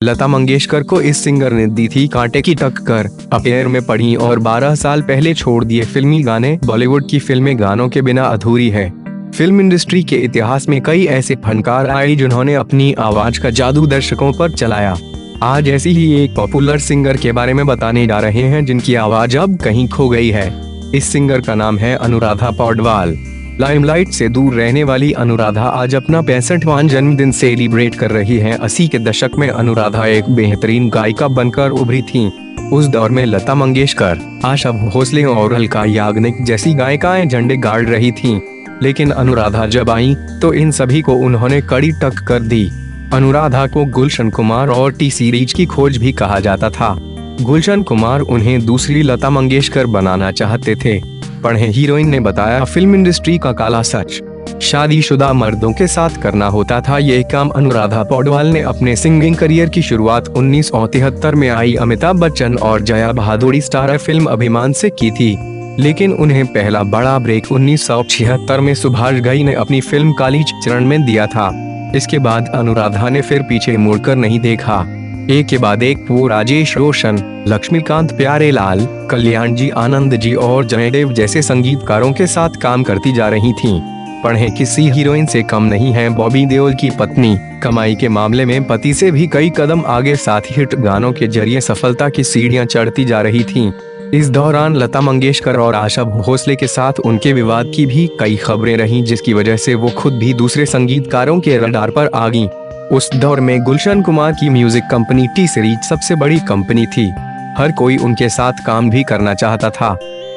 लता मंगेशकर को इस सिंगर ने दी थी कांटे की टक्कर। अफेयर में पढ़ी और 12 साल पहले छोड़ दिए फिल्मी गाने। बॉलीवुड की फिल्में गानों के बिना अधूरी है। फिल्म इंडस्ट्री के इतिहास में कई ऐसे फनकार आए जिन्होंने अपनी आवाज का जादू दर्शकों पर चलाया। आज ऐसी ही एक पॉपुलर सिंगर के बारे में बताने जा रहे हैं जिनकी आवाज अब कहीं खो गई है। इस सिंगर का नाम है अनुराधा पौडवाल। लाइमलाइट से दूर रहने वाली अनुराधा आज अपना 65वां जन्मदिन सेलिब्रेट कर रही हैं। 80 के दशक में अनुराधा एक बेहतरीन गायिका बनकर उभरी थीं। उस दौर में लता मंगेशकर, आशा भोसले और अलका याग्निक जैसी गायिकाएं झंडे गाड़ रही थीं। लेकिन अनुराधा जब आई तो इन सभी को उन्होंने कड़ी टक्कर दी। अनुराधा को गुलशन कुमार और टी सीरीज की खोज भी कहा जाता था। गुलशन कुमार उन्हें दूसरी लता मंगेशकर बनाना चाहते थे। पढ़े हीरोइन ने बताया, फिल्म इंडस्ट्री का काला सच, शादीशुदा मर्दों के साथ करना होता था। ये काम अनुराधा पौडवाल ने अपने सिंगिंग करियर की शुरुआत 1973 में आई अमिताभ बच्चन और जया बहादुरी स्टारर फिल्म अभिमान से की थी। लेकिन उन्हें पहला बड़ा ब्रेक 1976 में सुभाष घई ने अपनी फिल्म काली चरण में दिया था। इसके बाद अनुराधा ने फिर पीछे मुड़कर नहीं देखा। एक के बाद एक वो राजेश रोशन, लक्ष्मीकांत प्यारेलाल, कल्याण जी, आनंद जी और जयदेव जैसे संगीतकारों के साथ काम करती जा रही थीं। पढ़े किसी हीरोइन से कम नहीं है बॉबी देओल की पत्नी। कमाई के मामले में पति से भी कई कदम आगे, साथ ही हिट गानों के जरिए सफलता की सीढ़ियां चढ़ती जा रही थीं। इस दौरान लता मंगेशकर और आशा भोसले के साथ उनके विवाद की भी कई खबरें रहीं, जिसकी वजह से वो खुद भी दूसरे संगीतकारों के रडार पर आ गईं। उस दौर में गुलशन कुमार की म्यूजिक कंपनी टी सीरीज सबसे बड़ी कंपनी थी। हर कोई उनके साथ काम भी करना चाहता था।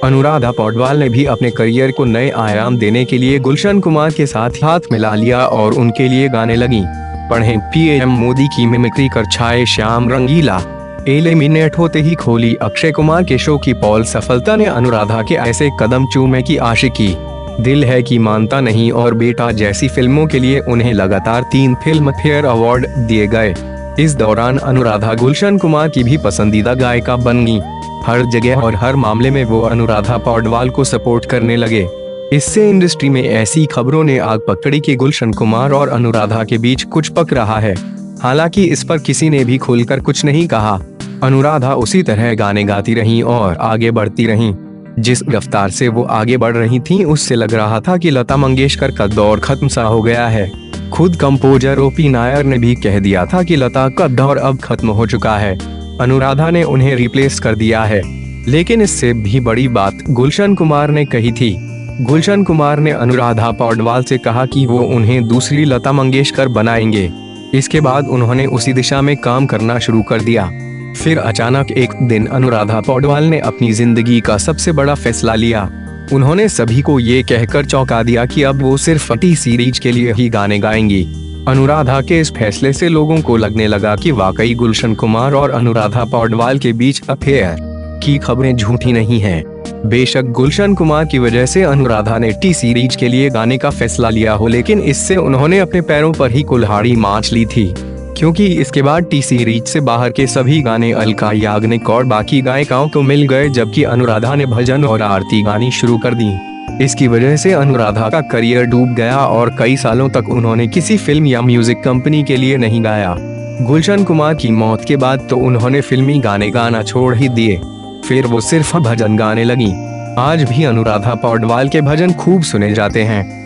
अनुराधा पौडवाल ने भी अपने करियर को नए आयाम देने के लिए गुलशन कुमार के साथ हाथ मिला लिया और उनके लिए गाने लगी। पढ़े पीएम मोदी की मिमिक्री कर छाए श्याम रंगीला। एलिमिनेट होते ही खोली अक्षय कुमार के शो की पॉल। सफलता ने अनुराधा के ऐसे कदम चूमे की आशिकी, दिल है कि मानता नहीं और बेटा जैसी फिल्मों के लिए उन्हें लगातार 3 फिल्म फेयर अवार्ड दिए गए। इस दौरान अनुराधा गुलशन कुमार की भी पसंदीदा गायिका बन गई। हर जगह और हर मामले में वो अनुराधा पौडवाल को सपोर्ट करने लगे। इससे इंडस्ट्री में ऐसी खबरों ने आग पकड़ी कि गुलशन कुमार और अनुराधा के बीच कुछ पक रहा है। हालांकि इस पर किसी ने भी खुलकर कुछ नहीं कहा। अनुराधा उसी तरह गाने गाती रहीं और आगे बढ़ती रहीं। जिस रफ्तार से वो आगे बढ़ रही थीं, उससे लग रहा था कि लता मंगेशकर का दौर खत्म सा हो गया है। खुद कंपोजर ओपी नायर ने भी कह दिया था कि लता का दौर अब खत्म हो चुका है, अनुराधा ने उन्हें रिप्लेस कर दिया है। लेकिन इससे भी बड़ी बात गुलशन कुमार ने कही थी। गुलशन कुमार ने अनुराधा पौडवाल से कहा कि वो उन्हें दूसरी लता मंगेशकर बनाएंगे। इसके बाद उन्होंने उसी दिशा में काम करना शुरू कर दिया। फिर अचानक एक दिन अनुराधा पौडवाल ने अपनी जिंदगी का सबसे बड़ा फैसला लिया। उन्होंने सभी को ये कहकर चौंका दिया कि अब वो सिर्फ टी सीरीज के लिए ही गाने गाएंगी। अनुराधा के इस फैसले से लोगों को लगने लगा कि वाकई गुलशन कुमार और अनुराधा पौडवाल के बीच अफेयर की खबरें झूठी नहीं हैं। बेशक गुलशन कुमार की वजह से अनुराधा ने टी सीरीज के लिए गाने का फैसला लिया हो, लेकिन इससे उन्होंने अपने पैरों पर ही कुल्हाड़ी मांच ली थी, क्योंकि इसके बाद टी सीरीज से बाहर के सभी गाने अलका याग्निक और बाकी गायिकाओं को मिल गए, जबकि अनुराधा ने भजन और आरती गानी शुरू कर दी। इसकी वजह से अनुराधा का करियर डूब गया और कई सालों तक उन्होंने किसी फिल्म या म्यूजिक कंपनी के लिए नहीं गाया। गुलशन कुमार की मौत के बाद तो उन्होंने फिल्मी गाने गाना छोड़ ही दिए। फिर वो सिर्फ भजन गाने लगी। आज भी अनुराधा पौडवाल के भजन खूब सुने जाते हैं।